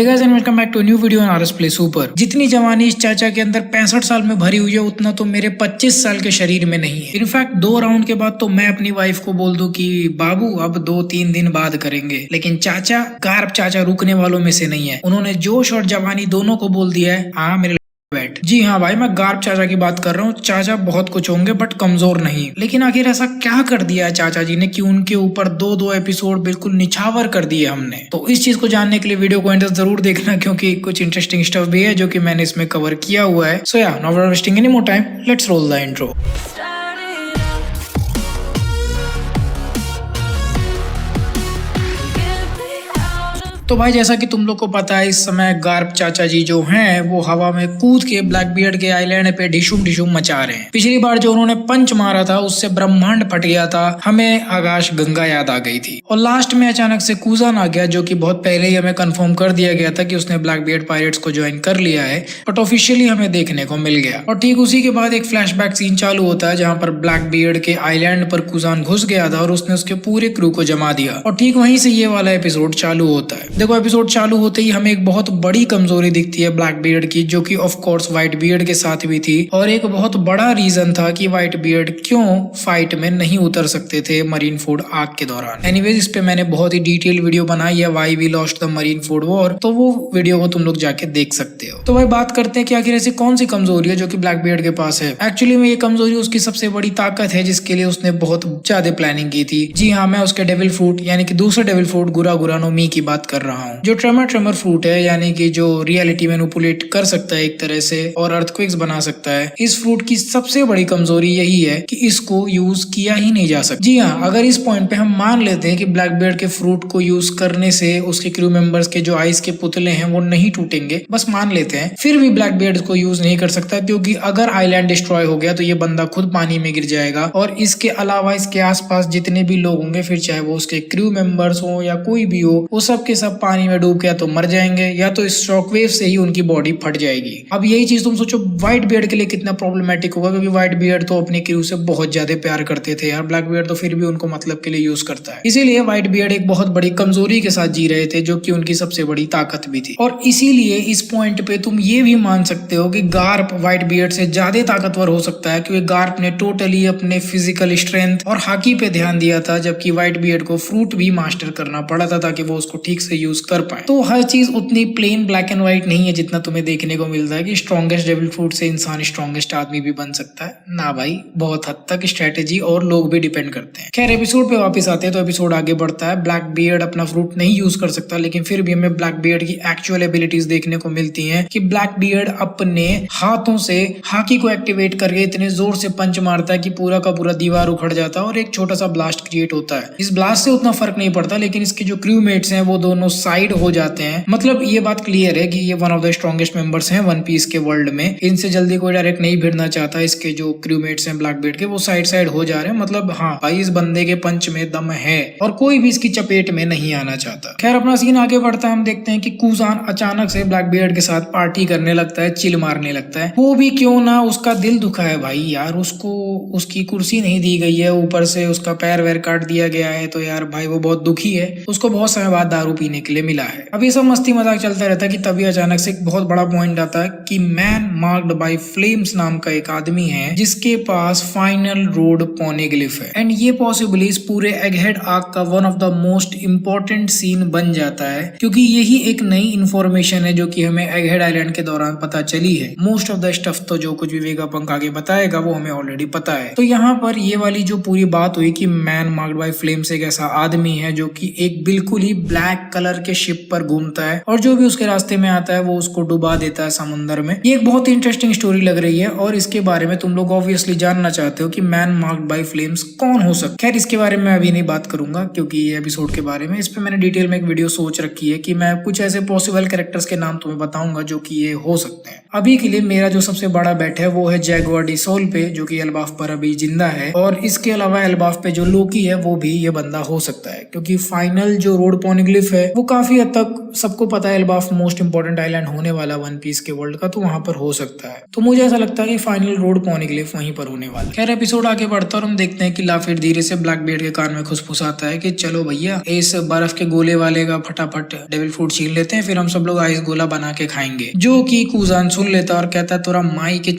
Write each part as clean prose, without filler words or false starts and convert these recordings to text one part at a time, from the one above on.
Guys and welcome back to new video on RS play super. जितनी जवानी इस चाचा के अंदर 65 साल में भरी हुई है उतना तो मेरे 25 साल के शरीर में नहीं है। इनफैक्ट 2 राउंड के बाद तो मैं अपनी वाइफ को बोल दूं कि बाबू अब 2-3 दिन बाद करेंगे, लेकिन चाचा गार्ब चाचा रुकने वालों में से नहीं है। उन्होंने जोश और जवानी दोनों को बोल दिया है हाँ मेरे बैठ। जी हाँ भाई, मैं गार्ब चाचा की बात कर रहा हूँ। चाचा बहुत कुछ होंगे बट कमजोर नहीं। लेकिन आखिर ऐसा क्या कर दिया है चाचा जी ने कि उनके ऊपर 2-2 एपिसोड बिल्कुल निछावर कर दिए हमने। तो इस चीज को जानने के लिए वीडियो को एंड तक जरूर देखना, क्योंकि कुछ इंटरेस्टिंग स्टफ भी है जो कि मैंने इसमें कवर किया हुआ है। सो या not wasting any more time, let's roll the intro. तो भाई जैसा कि तुम लोग को पता है, इस समय गार्ब चाचा जी जो हैं वो हवा में कूद के ब्लैकबियर्ड के आइलैंड पे ढिशुम ढिशुम मचा रहे हैं। पिछली बार जो उन्होंने पंच मारा था उससे ब्रह्मांड फट गया था, हमें आकाश गंगा याद आ गई थी। और लास्ट में अचानक से कूजान आ गया, जो कि बहुत पहले ही हमें कंफर्म कर दिया गया था कि उसने ब्लैकबियर्ड पायरेट्स को ज्वाइन कर लिया है, बट ऑफिशियली हमें देखने को मिल गया। और ठीक उसी के बाद एक फ्लैशबैक सीन चालू होता है जहाँ पर ब्लैकबियर्ड के आइलैंड पर कूजान घुस गया था और उसने उसके पूरे क्रू को जमा दिया। और ठीक वहीं से ये वाला एपिसोड चालू होता है। देखो एपिसोड चालू होते ही हमें एक बहुत बड़ी कमजोरी दिखती है ब्लैकबियर्ड की, जो कि ऑफ कोर्स व्हाइट बियर्ड के साथ भी थी। और एक बहुत बड़ा रीजन था कि व्हाइट बियर्ड क्यों फाइट में नहीं उतर सकते थे मरीन फूड आग के दौरान। एनीवेज इस पे मैंने बहुत ही डिटेल वीडियो बनाई है, why we lost the marine food war, तो वो वीडियो को तुम लोग जाके देख सकते हो। तो भाई बात करते हैं कि आखिर ऐसी कौन सी कमजोरी है जो कि ब्लैकबियर्ड के पास है। एक्चुअली में ये कमजोरी उसकी सबसे बड़ी ताकत है, जिसके लिए उसने बहुत ज्यादा प्लानिंग की थी। जी हाँ, मैं उसके डेविल फ्रूट यानी कि दूसरे डेविल फ्रूट गुरा गुरानो मी की बात कर रहा हूँ, जो ट्रेमर फ्रूट है, यानी कि जो रियलिटी मैनिपुलेट कर सकता है एक तरह से और अर्थक्वेक्स बना सकता है। इस फ्रूट की सबसे बड़ी कमजोरी यही है कि इसको यूज किया ही नहीं जा सकता। जी हाँ, अगर इस पॉइंट पे हम मान लेते हैं कि ब्लैकबियर्ड के फ्रूट को यूज करने से उसके क्रू मेंबर्स के जो आइस के पुतले हैं वो नहीं टूटेंगे, बस मान लेते हैं, फिर भी ब्लैकबियर्ड को यूज नहीं कर सकता, क्योंकि अगर आइलैंड डिस्ट्रॉय हो गया तो ये बंदा खुद पानी में गिर जाएगा। और इसके अलावा इसके आसपास जितने भी लोग होंगे, फिर चाहे वो उसके क्रू मेंबर्स हो या कोई भी हो, वो सब के सब पानी में डूब गया तो मर जाएंगे, या तो इस शॉकवेव से ही उनकी बॉडी फट जाएगी। अब यही चीज तुम सोचो व्हाइट बियर्ड के लिए कितना प्रॉब्लमेटिक होगा, क्योंकि व्हाइट बियर्ड तो अपने क्रू से बहुत ज्यादा प्यार करते थे यार। ब्लैक बियर्ड तो फिर भी उनको मतलब के लिए यूज करता है। इसीलिए व्हाइट बियर्ड एक बहुत बड़ी कमजोरी के साथ जी रहे थे, जो कि उनकी सबसे बड़ी ताकत भी थी। और इसीलिए इस पॉइंट पे तुम ये भी मान सकते हो कि गार्प व्हाइट बियर्ड से ज्यादा ताकतवर हो सकता है, क्योंकि गार्प ने टोटली अपने फिजिकल स्ट्रेंथ और हॉकी पे ध्यान दिया था, जबकि व्हाइट बियर्ड को फ्रूट भी मास्टर करना पड़ा था ताकि वो उसको ठीक से यूज कर पाए। तो हर चीज उतनी प्लेन ब्लैक एंड व्हाइट नहीं है जितना तुम्हें देखने को मिलता है कि स्ट्रॉन्गेस्ट डेविल फ्रूट से इंसान स्ट्रॉन्गेस्ट आदमी भी बन सकता है। ना भाई, बहुत हद तक स्ट्रेटेजी और लोग भी डिपेंड करते हैं। खैर एपिसोड पे वापस आते हैं तो एपिसोड आगे बढ़ता है। ब्लैक बियर्ड अपना फ्रूट नहीं यूज कर सकता, लेकिन फिर भी हमें ब्लैक बियर्ड की एक्चुअल एबिलिटीज देखने को मिलती हैं कि ब्लैक बियर्ड अपने हाथों से हाकी को एक्टिवेट करके इतने जोर से पंच मारता है कि पूरा का पूरा दीवार उखड़ जाता है और एक छोटा सा ब्लास्ट क्रिएट होता है। इस ब्लास्ट से उतना फर्क नहीं पड़ता, लेकिन इसके जो क्रू मेट्स हैं वो दोनों साइड हो जाते हैं। मतलब ये बात क्लियर है कि ये one of the strongest members हैं वन पीस के वर्ल्ड में। इनसे जल्दी कोई डायरेक्ट नहीं भिड़ना चाहता। इसके जो क्रूमेट्स हैं ब्लैकबियर्ड के, वो साइड साइड हो जा रहे हैं। मतलब हाँ भाई, इस बंदे के पंच में दम है और कोई भी इसकी चपेट में नहीं आना चाहता। खैर अपना सीन आगे बढ़ता है। हम देखते हैं कि कूजान अचानक से ब्लैकबियर्ड के साथ पार्टी करने लगता है, चिल मारने लगता है। वो भी क्यों ना, उसका दिल दुखा है भाई यार। उसको उसकी कुर्सी नहीं दी गई है, ऊपर से उसका पैर वैर काट दिया गया है, तो यार भाई वो बहुत दुखी है। उसको बहुत समय बाद दारू पीने के लिए मिला है। अब ये सब मस्ती मजाक चलता रहता है कि तभी अचानक से एक बहुत बड़ा पॉइंट आता है कि मैन मार्क्ड बाय फ्लेम्स नाम का एक आदमी है जिसके पास फाइनल रोड पोनेग्लिफ है। एंड ये पॉसिबली इस पूरे एगहेड आर्क का one of the most important scene बन जाता है, क्योंकि यही एक नई इंफॉर्मेशन है जो कि हमें एगहेड आइलैंड के दौरान पता चली है। मोस्ट ऑफ द स्टफ तो जो कुछ भी वेगापंक आगे बताएगा वो हमें ऑलरेडी पता है। तो यहाँ पर ये वाली जो पूरी बात हुई कि मैन मार्क्ड बाय फ्लेम्स एक ऐसा आदमी है जो कि एक बिल्कुल ही ब्लैक कलर के शिप पर घूमता है और जो भी उसके रास्ते में आता है वो उसको डुबा देता है समुद्र में। ये एक बहुत ही इंटरेस्टिंग स्टोरी लग रही है और इसके बारे में तुम लोग ऑब्वियसली जानना चाहते हो कि मैन मार्क्ड बाय फ्लेम्स कौन हो सकता है। खैर इसके बारे में अभी नहीं बात करूंगा, क्योंकि ये एपिसोड के बारे में इस पे मैंने डिटेल में एक वीडियो सोच रखी है कि मैं कुछ ऐसे पॉसिबल कैरेक्टर्स के नाम तुम्हें बताऊंगा जो कि ये हो सकते हैं। अभी के लिए मेरा जो सबसे बड़ा बेट है वो है जैगुआर डी सोल पे, जो कि एल्बाफ पर अभी जिंदा है। और इसके अलावा एल्बाफ पे जो लोकी है वो भी ये बंदा हो सकता है, क्योंकि फाइनल जो रोड पोनेग्लिफ है वो काफी हद तक सबको पता है एल्बाफ मोस्ट इंपोर्टेंट आइलैंड होने वाला वन पीस के वर्ल्ड का, तो वहां पर हो सकता है। तो मुझे ऐसा लगता है कि फाइनल रोड पॉनिग्लिफ वहीं पर होने वाला है। खैर एपिसोड आगे बढ़ता है और हम देखते हैं कि लाफिट धीरे से ब्लैक बियर्ड के कान में खुसफुसाता है कि चलो भैया इस बर्फ के गोले वाले का फटाफट डेविल फ्रूट छीन लेते हैं, फिर हम सब लोग आइस गोला बना के खाएंगे। जो कि कूजान सुन लेता और कहता है तोरा माई के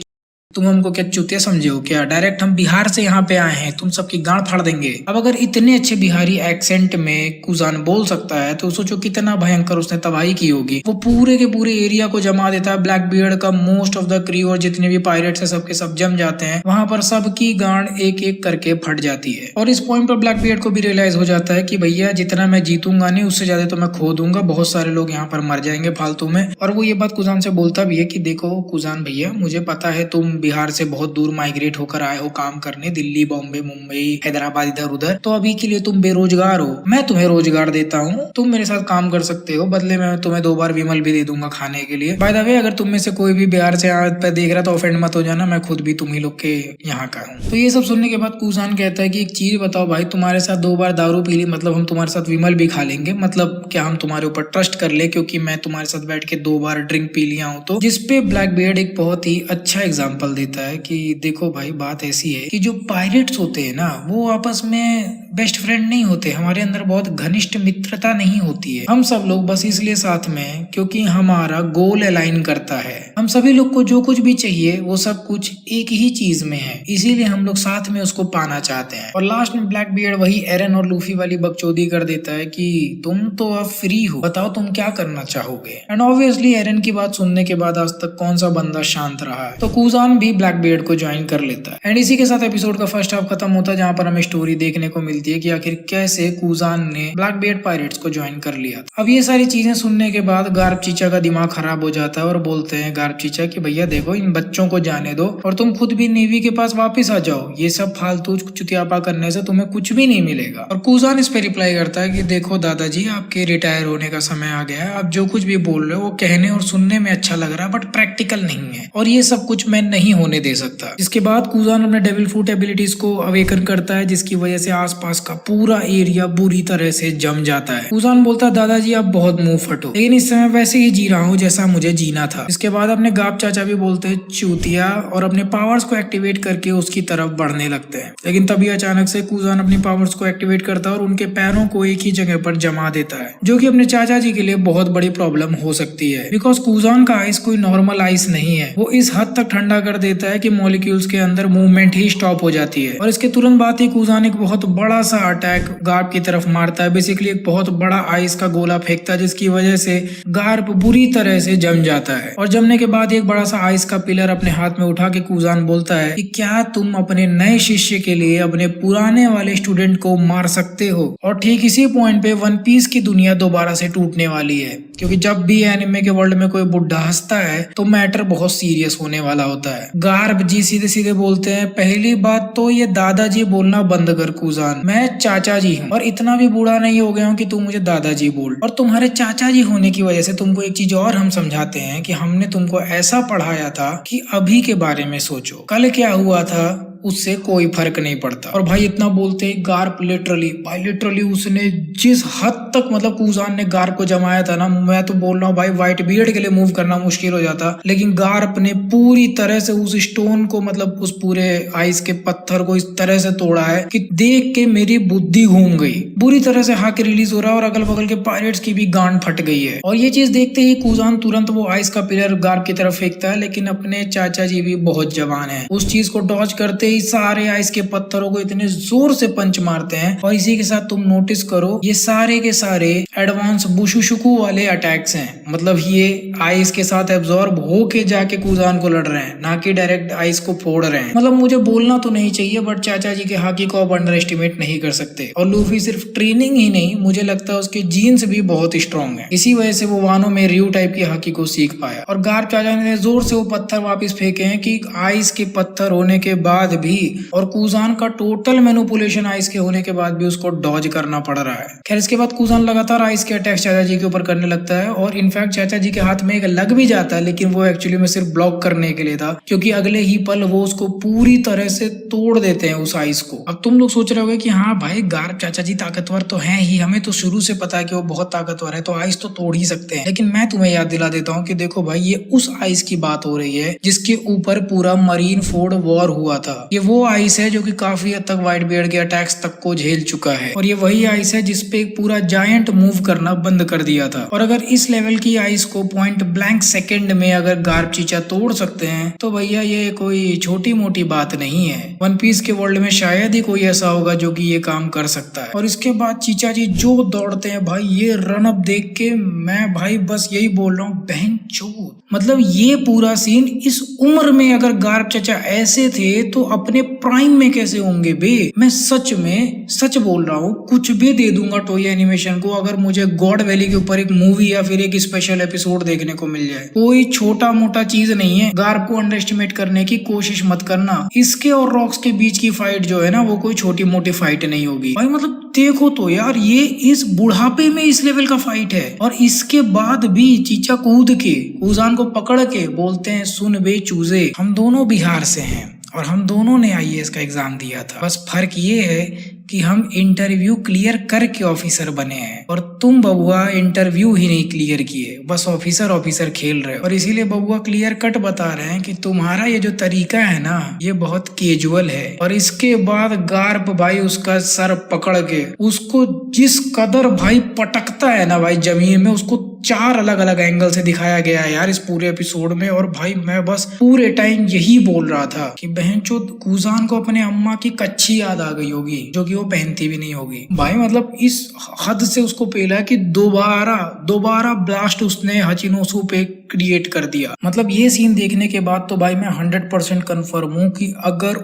तुम हमको क्या चूतिया समझे हो क्या? डायरेक्ट हम बिहार से यहाँ पे आए हैं, तुम सबकी गांड फाड़ देंगे। अब अगर इतने अच्छे बिहारी एक्सेंट में कूजान बोल सकता है तो सोचो कितना भयंकर उसने तबाही की होगी। वो पूरे के पूरे एरिया को जमा देता है। ब्लैक बियर्ड का मोस्ट ऑफ द क्रू और जितने भी पायरेट्स है सबके सब जम जाते हैं। वहां पर सबकी गांड एक एक करके फट जाती है और इस पॉइंट पर ब्लैक बियर्ड को भी रियलाइज हो जाता है कि भैया जितना मैं जीतूंगा नहीं उससे ज्यादा तो मैं खो दूंगा, बहुत सारे लोग यहाँ पर मर जाएंगे फालतू में। और वो ये बात कूजान से बोलता भी है कि देखो कूजान भैया, मुझे पता है तुम बिहार से बहुत दूर माइग्रेट होकर आए हो काम करने, दिल्ली, बॉम्बे, मुंबई, हैदराबाद, इधर उधर, तो अभी के लिए तुम बेरोजगार हो। मैं तुम्हें रोजगार देता हूँ, तुम मेरे साथ काम कर सकते हो, बदले में तुम्हें 2 बार विमल भी दे दूंगा खाने के लिए। बाय द वे अगर तुम में से कोई भी बिहार से पे देख रहा तो ऑफेंड मत हो जाना, मैं खुद भी तुम ही लोग के यहाँ का हूँ। तो ये सब सुनने के बाद कूजान कहता है कि एक चीज बताओ भाई, तुम्हारे साथ 2 बार दारू पी ली, मतलब हम तुम्हारे साथ विमल भी खा लेंगे, मतलब क्या हम तुम्हारे ऊपर ट्रस्ट कर ले क्योंकि मैं तुम्हारे साथ बैठ के 2 बार ड्रिंक पी लिया हूँ? तो जिसपे ब्लैक बियर्ड एक बहुत ही अच्छा एग्जाम्पल देता है कि देखो भाई बात ऐसी है कि जो पायरेट्स होते हैं ना वो आपस में बेस्ट फ्रेंड नहीं होते, हमारे अंदर बहुत घनिष्ठ मित्रता नहीं होती है। हम सब लोग बस इसलिए साथ में क्योंकि हमारा गोल अलाइन करता है। हम सभी लोग को जो कुछ भी चाहिए वो सब कुछ एक ही चीज में है, इसीलिए हम लोग साथ में उसको पाना चाहते हैं। और लास्ट में ब्लैक बियर्ड वही एरन और लूफी वाली बकचोदी कर देता है कि तुम तो अब फ्री हो, बताओ तुम क्या करना चाहोगे। एंड ऑब्वियसली एरन की बात सुनने के बाद आज तक कौन सा बंदा शांत रहा है, तो कूजान भी ब्लैक बियर्ड को ज्वाइन कर लेता है। एंड इसी के साथ एपिसोड का फर्स्ट हाफ खत्म होता है, जहाँ पर हमें स्टोरी देखने को मिलती है कि आखिर कैसे कूजान ने ब्लैक बियर्ड पायरेट्स को ज्वाइन कर लिया। अब ये सारी चीजें सुनने के बाद गार्प चीचा का दिमाग खराब हो जाता है और बोलते हैं गार्प चीचा कि भैया देखो इन बच्चों को जाने दो और तुम खुद भी नेवी के पास वापस आ जाओ, ये सब फालतू चुतियापा करने से तुम्हें कुछ भी नहीं मिलेगा। और कूजान इस पे रिप्लाई करता है कि देखो दादाजी, आपके रिटायर होने का समय आ गया है, आप जो कुछ भी बोल रहे हो वो कहने और सुनने में अच्छा लग रहा है बट प्रैक्टिकल नहीं है और ये सब कुछ मैं नहीं होने दे सकता। इसके बाद कूजान अपने डेविल फ्रूट एबिलिटीज को अवेकन करता है जिसकी वजह से आसपास का पूरा एरिया बुरी तरह से जम जाता है। कूजान बोलता है दादाजी आप बहुत मुंह फटो, लेकिन इस समय वैसे ही जी रहा हूँ जैसा मुझे जीना था। इसके बाद अपने गाप चाचा भी बोलते हैं चूतिया और अपने पावर्स को एक्टिवेट करके उसकी तरफ बढ़ने लगते हैं। लेकिन तभी अचानक से कूजान अपनी पावर्स को एक्टिवेट करता है और उनके पैरों को एक ही जगह पर जमा देता है, जो कि अपने चाचा जी के लिए बहुत बड़ी प्रॉब्लम हो सकती है बिकॉज कूजान का आइस कोई नॉर्मल आइस नहीं है। वो इस हद तक ठंडा कर देता है कि मॉलिक्यूल्स के अंदर मूवमेंट ही स्टॉप हो जाती है और इसके तुरंत बाद ही कूजान एक बहुत बड़ा सा अटैक गार्प की तरफ मारता है। बेसिकली एक बहुत बड़ा आइस का गोला फेंकता है जिसकी वजह से गार्प बुरी तरह से जम जाता है और जमने के बाद एक बड़ा सा आइस का पिलर अपने हाथ में उठा के कूजान बोलता है कि क्या तुम अपने नए शिष्य के लिए अपने पुराने वाले स्टूडेंट को मार सकते हो। और ठीक इसी पॉइंट पे वन पीस की दुनिया दोबारा से टूटने वाली है क्योंकि जब भी एनिमे के वर्ल्ड में कोई बुढ़ा हंसता है तो मैटर बहुत सीरियस होने वाला होता है। गार्प जी सीधे सीधे बोलते हैं पहली बात तो ये दादाजी बोलना बंद कर कूजान, मैं चाचा जी हूँ और इतना भी बूढ़ा नहीं हो गया हूँ कि तू मुझे दादाजी बोल। और तुम्हारे चाचा जी होने की वजह से तुमको एक चीज और हम समझाते हैं कि हमने तुमको ऐसा पढ़ाया था कि अभी के बारे में सोचो, कल क्या हुआ था उससे कोई फर्क नहीं पड़ता। और भाई इतना बोलते हैं गार्प लिटरली उसने जिस हद तक मतलब कूजान ने गार्प को जमाया था ना, मैं तो बोल रहा हूँ भाई व्हाइट बियर्ड के लिए मूव करना मुश्किल हो जाता, लेकिन गार्प ने पूरी तरह से उस स्टोन को मतलब उस पूरे आइस के पत्थर को इस तरह से तोड़ा है कि देख के मेरी बुद्धि घूम गई। बुरी तरह से हाक रिलीज हो रहा है और अगल बगल के पायरेट्स की भी गांड फट गई है। और ये चीज देखते ही कूजान तुरंत वो आइस का पिलर गार्प की तरफ फेंकता है, लेकिन अपने चाचा जी भी बहुत जवान है, उस चीज को डॉज करते ही सारे आइस के पत्थरों को इतने जोर से पंच मारते हैं। और इसी के साथ तुम नोटिस करो ये सारे के सारे एडवांस बुशुशुकु वाले अटैक्स हैं, मतलब ये आइस के साथ एब्जॉर्ब होके जाके कूजान को लड़ रहे हैं, ना कि डायरेक्ट आइस को फोड़ रहे हैं। मतलब मुझे बोलना तो नहीं चाहिए बट चाचा जी के हाकी को आप अंडर एस्टिमेट नहीं कर सकते। और लूफी सिर्फ ट्रेनिंग ही नहीं, मुझे लगता है उसके जीन्स भी बहुत स्ट्रॉन्ग है, इसी वजह से वो वानो में रियू टाइप की हाकी को सीख पाया। और गार्प चाचा ने जोर से वो पत्थर वापस फेंके हैं कि आइस के पत्थर होने के बाद भी, और कूजान का टोटल मैनिपुलेशन आइस के होने के बाद भी उसको डॉज करना पड़ रहा है। खैर इसके बाद कूजान लगातार आइस के अटैक्स चाचा जी के ऊपर करने लगता है और इनफैक्ट चाचा जी के हाथ में एक लग भी जाता है, लेकिन वो एक्चुअली में सिर्फ ब्लॉक करने के लिए था, क्योंकि अगले ही पल वो उसको पूरी तरह से तोड़ देते हैं उस आइस को। अब तुम लोग सोच रहे होगे कि हाँ भाई गार्प चाचा जी ताकतवर तो हैं ही, हमें तो शुरू से पता है कि वो बहुत ताकतवर है, तो आइस तो तोड़ ही सकते हैं। लेकिन मैं तुम्हें याद दिला देता हूँ कि देखो भाई ये उस आइस की बात हो रही है जिसके ऊपर पूरा मरीन फोर्ड वॉर हुआ था। ये वो आइस है जो कि काफी हद तक व्हाइट बियर्ड के अटैक्स तक को झेल चुका है, और ये वही आइस है जिसपे एक पूरा जायंट मूव करना बंद कर दिया था। और अगर इस लेवल की आइस को पॉइंट ब्लैंक सेकंड में अगर गार्प चीचा तोड़ सकते हैं तो भैया ये कोई छोटी मोटी बात नहीं है। वन पीस के वर्ल्ड में शायद ही कोई ऐसा होगा जो कि ये काम कर सकता है। और इसके बाद चीचा जी जो दौड़ते हैं भाई, ये रन अप देख के मैं भाई बस यही बोल रहा हूँ बहन चोद। मतलब ये पूरा सीन इस उम्र में अगर गार्प चाचा ऐसे थे तो अपने प्राइम में कैसे होंगे बे। मैं सच बोल रहा हूँ, कुछ भी दे दूंगा टोई एनिमेशन को अगर मुझे गॉड वैली के ऊपर एक मूवी या फिर एक स्पेशल एपिसोड देखने को मिल जाए। कोई छोटा मोटा चीज नहीं है, गार्प को अंडर एस्टिमेट करने की कोशिश मत करना। इसके और रॉक्स के बीच की फाइट जो है ना वो कोई छोटी मोटी फाइट नहीं होगी भाई। मतलब देखो तो यार ये इस बुढ़ापे में इस लेवल का फाइट है, और इसके बाद भी चीचा कूद के कूजान को पकड़ के बोलते हैं सुन बे चूजे, हम दोनों बिहार से हैं और हम दोनों ने आईएएस का एग्जाम दिया था, बस फर्क ये है कि हम इंटरव्यू क्लियर करके ऑफिसर बने हैं और तुम बबुआ इंटरव्यू ही नहीं क्लियर किए, बस ऑफिसर खेल रहे हो। और इसीलिए बबुआ क्लियर कट बता रहे हैं कि तुम्हारा ये जो तरीका है ना ये बहुत कैजुअल है। और इसके बाद गार्प भाई उसका सर पकड़ के उसको जिस कदर भाई पटकता है ना भाई जमीन में, उसको 4 अलग अलग एंगल से दिखाया गया है यार इस पूरे एपिसोड में। और भाई मैं बस पूरे टाइम यही बोल रहा था कि बहनचोद कूजान को अपने अम्मा की कच्ची याद आ गई होगी जो कि वो पहनती भी नहीं होगी भाई। मतलब इस हद से उसको पेला कि दोबारा ब्लास्ट उसने हचिनोसु पे क्रिएट कर दिया। मतलब ये सीन देखने के बाद तो भाई मैं 100% कंफर्म हूँ कि अगर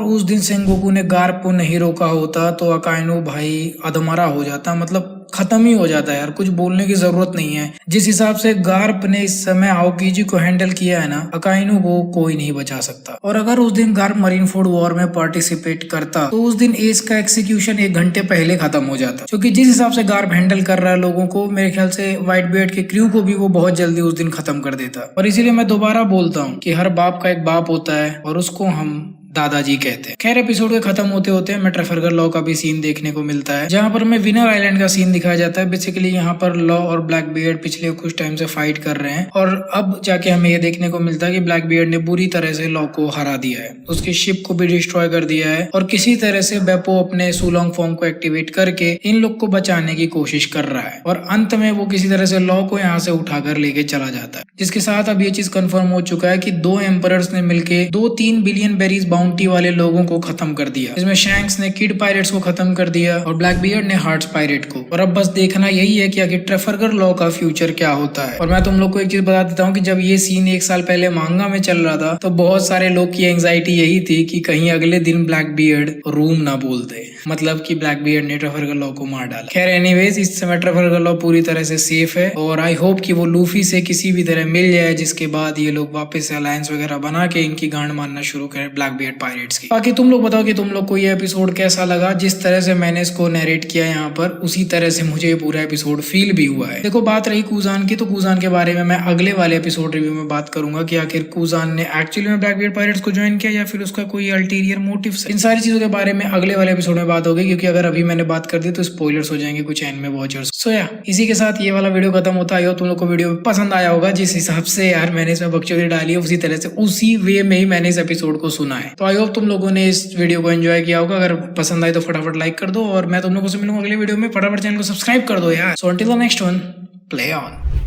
उस दिन सेंगोकू ने गार्प को नहीं रोका होता तो अकाइनो भाई अधमरा हो जाता, मतलब खत्म ही हो जाता है यार, कुछ बोलने की जरूरत नहीं है। जिस हिसाब से गार्प ने इस समय आओकीजी को हैंडल किया है ना, अकाइनो को कोई नहीं बचा सकता। और अगर उस दिन गार्प मरीनफोर्ड वॉर में पार्टिसिपेट करता तो उस दिन एस का एग्जीक्यूशन 1 घंटे पहले खत्म हो जाता, क्योंकि जिस हिसाब से गार्प हैंडल कर रहा है लोगों को, मेरे ख्याल से व्हाइट बियर्ड के क्रू को भी वो बहुत जल्दी उस दिन खत्म कर देता। और इसीलिए मैं दोबारा बोलता हूँ कि हर बाप का एक बाप होता है और उसको हम दादाजी कहते हैं। खैर एपिसोड के खत्म होते होते हमें ट्रफलगर लॉ का भी सीन देखने को मिलता है, जहाँ पर हमें विनर आइलैंड का सीन दिखाया जाता है। बेसिकली यहाँ पर लॉ और ब्लैक बियर्ड पिछले कुछ टाइम से फाइट कर रहे हैं, और अब जाके हमें ये देखने को मिलता है कि ब्लैक बियर्ड ने बुरी तरह से लॉ को हरा दिया है, उसकी शिप को भी डिस्ट्रॉय कर दिया है, और किसी तरह से बेपो अपने सुलोंग फॉर्म को एक्टिवेट करके इन लोग को बचाने की कोशिश कर रहा है। और अंत में वो किसी तरह से लॉ को यहाँ से उठाकर लेके चला जाता है, जिसके साथ अब ये चीज कंफर्म हो चुका है कि 2 एम्परर्स ने मिलके 2-3 बिलियन बेरीज बाउंटी वाले लोगों को खत्म कर दिया। इसमें शैंक्स ने किड पायरेट्स को खत्म कर दिया और ब्लैक बियर्ड ने हार्ट्स पायरेट को। और अब बस देखना यही है कि आगे ट्रफलगर लॉ का फ्यूचर क्या होता है। और मैं तुम लोग को एक चीज बता देता हूँ कि जब ये सीन 1 साल पहले मांगा में चल रहा था तो बहुत सारे लोग की एंजाइटी यही थी कि कहीं अगले दिन ब्लैक बियर्ड रूम ना बोल दे, मतलब कि ब्लैक बियर्ड ने ट्रफलगर लॉ को मार डाला। खैर एनीवेज इस समय ट्रफलगर लॉ पूरी तरह से सेफ है, और आई होप कि वो लूफी से किसी भी तरह मिल जाए, जिसके बाद ये लोग वापस से अलायंस वगैरह बना के इनकी गांड मारना शुरू करें ब्लैक बियर्ड पायरेट्स की। बाकी तुम लोग बताओ कि तुम लोग को ये एपिसोड कैसा लगा। जिस तरह से मैंने इसको नरेट किया यहाँ पर, उसी तरह से मुझे ये पूरा एपिसोड फील भी हुआ है। देखो बात रही कूजान की, तो कूजान के बारे में मैं अगले वाले एपिसोड रिव्यू में बात करूंगा कि आखिर कूजान ने एक्चुअली में ब्लैक बियर्ड पायरेट्स को ज्वाइन किया या फिर उसका कोई अल्टीरियर मोटिव। इन सारी चीजों के बारे में अगले वाले एपिसोड में बात होगी, क्योंकि अगर अभी मैंने बात कर दी तो स्पॉयलर्स हो जाएंगे कुछ एनिमे वॉचर्स। सो या इसी के साथ ये वाला वीडियो खत्म होता है। तुम लोग को वीडियो पसंद आया होगा, जिस हिसाब से यार मैंने इसमें बकचोदी डाली है उसी तरह से उसी वे में ही मैंने इस एपिसोड को सुना है। तो आई होप तुम लोगों ने इस वीडियो को एंजॉय किया होगा। अगर पसंद आए तो फटाफट लाइक कर दो, और मैं तुम लोगों से मिलूंगा अगले वीडियो में। फटाफट चैनल को सब्सक्राइब कर दो यार। So until the next one, play on.